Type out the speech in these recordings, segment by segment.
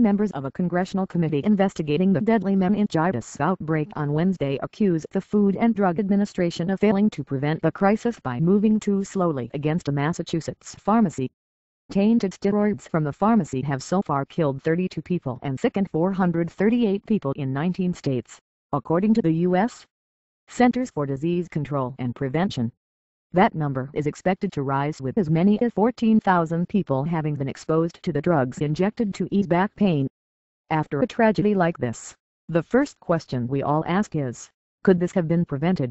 Members of a congressional committee investigating the deadly meningitis outbreak on Wednesday accused the Food and Drug Administration of failing to prevent the crisis by moving too slowly against a Massachusetts pharmacy. Tainted steroids from the pharmacy have so far killed 32 people and sickened 438 people in 19 states, according to the U.S. Centers for Disease Control and Prevention. That number is expected to rise, with as many as 14,000 people having been exposed to the drugs injected to ease back pain. After a tragedy like this, the first question we all ask is, could this have been prevented?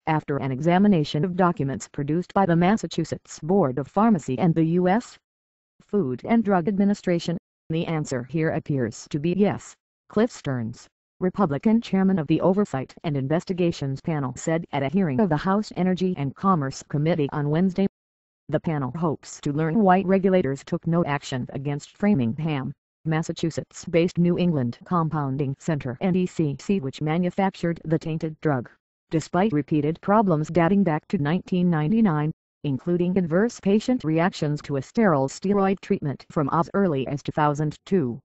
After an examination of documents produced by the Massachusetts Board of Pharmacy and the U.S. Food and Drug Administration, the answer here appears to be yes. Cliff Stearns, Republican chairman of the Oversight and Investigations Panel, said at a hearing of the House Energy and Commerce Committee on Wednesday. The panel hopes to learn why regulators took no action against Framingham, Massachusetts-based New England Compounding Center (NECC), which manufactured the tainted drug, despite repeated problems dating back to 1999, including adverse patient reactions to a sterile steroid treatment from as early as 2002.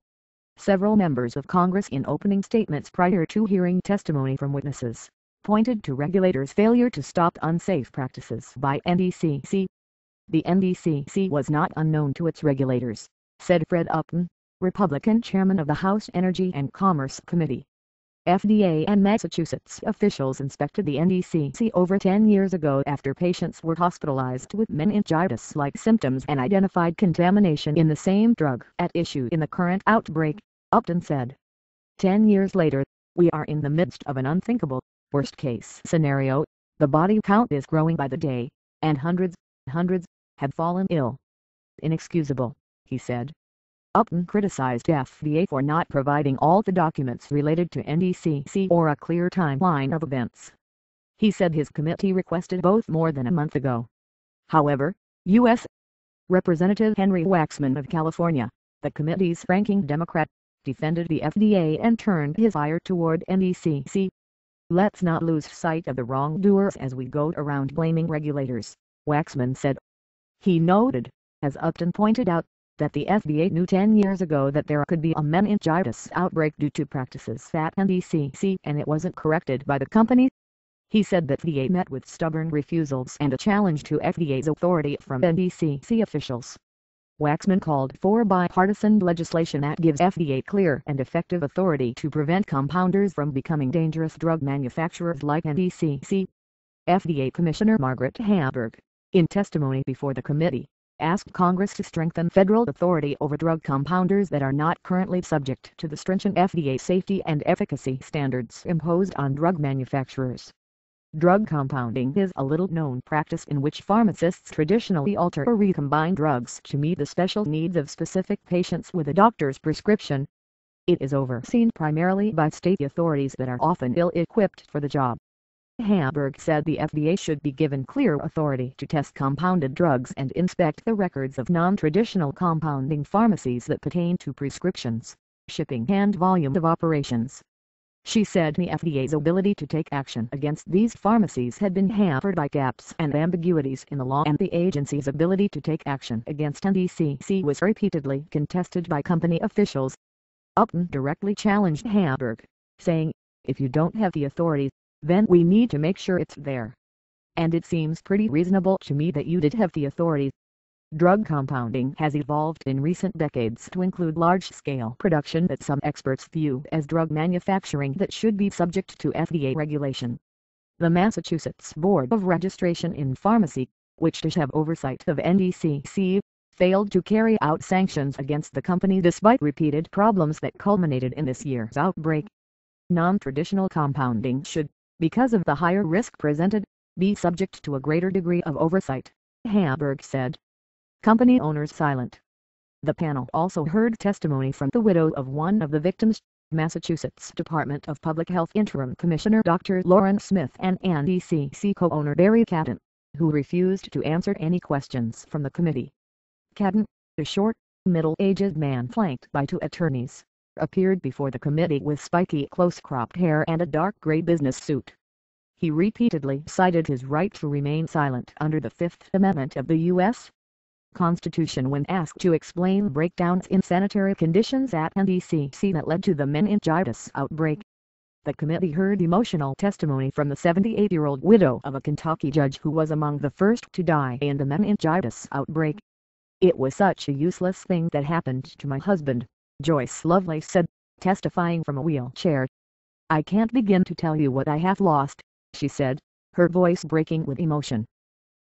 Several members of Congress, in opening statements prior to hearing testimony from witnesses, pointed to regulators' failure to stop unsafe practices by NECC. The NECC was not unknown to its regulators, said Fred Upton, Republican chairman of the House Energy and Commerce Committee. FDA and Massachusetts officials inspected the NECC over 10 years ago after patients were hospitalized with meningitis-like symptoms and identified contamination in the same drug at issue in the current outbreak, Upton said. 10 years later, we are in the midst of an unthinkable, worst-case scenario. The body count is growing by the day, and hundreds have fallen ill. Inexcusable, he said. Upton criticized FDA for not providing all the documents related to NECC or a clear timeline of events. He said his committee requested both more than a month ago. However, U.S. Representative Henry Waxman of California, the committee's ranking Democrat, defended the FDA and turned his ire toward NECC. Let's not lose sight of the wrongdoers as we go around blaming regulators, Waxman said. He noted, as Upton pointed out, that the FDA knew 10 years ago that there could be a meningitis outbreak due to practices at NECC, and it wasn't corrected by the company. He said that FDA met with stubborn refusals and a challenge to FDA's authority from NECC officials. Waxman called for bipartisan legislation that gives FDA clear and effective authority to prevent compounders from becoming dangerous drug manufacturers like NECC. FDA Commissioner Margaret Hamburg, in testimony before the committee, asked Congress to strengthen federal authority over drug compounders that are not currently subject to the stringent FDA safety and efficacy standards imposed on drug manufacturers. Drug compounding is a little-known practice in which pharmacists traditionally alter or recombine drugs to meet the special needs of specific patients with a doctor's prescription. It is overseen primarily by state authorities that are often ill-equipped for the job. Hamburg said the FDA should be given clear authority to test compounded drugs and inspect the records of non-traditional compounding pharmacies that pertain to prescriptions, shipping and volume of operations. She said the FDA's ability to take action against these pharmacies had been hampered by gaps and ambiguities in the law, and the agency's ability to take action against NECC was repeatedly contested by company officials. Upton directly challenged Hamburg, saying, "If you don't have the authority, then we need to make sure it's there. And it seems pretty reasonable to me that you did have the authority." Drug compounding has evolved in recent decades to include large-scale production that some experts view as drug manufacturing that should be subject to FDA regulation. The Massachusetts Board of Registration in Pharmacy, which does have oversight of NECC, failed to carry out sanctions against the company despite repeated problems that culminated in this year's outbreak. Non-traditional compounding should, because of the higher risk presented, be subject to a greater degree of oversight, Hamburg said. Company owners silent. The panel also heard testimony from the widow of one of the victims, Massachusetts Department of Public Health Interim Commissioner Dr. Lauren Smith, and NECC co-owner Barry Cadden, who refused to answer any questions from the committee. Cadden, a short, middle-aged man flanked by two attorneys, appeared before the committee with spiky close-cropped hair and a dark gray business suit. He repeatedly cited his right to remain silent under the Fifth Amendment of the U.S. Constitution when asked to explain breakdowns in sanitary conditions at NDCC that led to the meningitis outbreak. The committee heard emotional testimony from the 78-year-old widow of a Kentucky judge who was among the first to die in the meningitis outbreak. "It was such a useless thing that happened to my husband," Joyce Lovelace said, testifying from a wheelchair. "I can't begin to tell you what I have lost," she said, her voice breaking with emotion.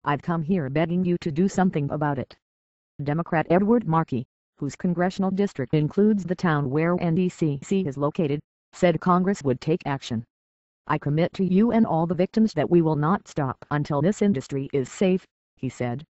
"I've come here begging you to do something about it." Democrat Edward Markey, whose congressional district includes the town where NDCC is located, said Congress would take action. "I commit to you and all the victims that we will not stop until this industry is safe," he said.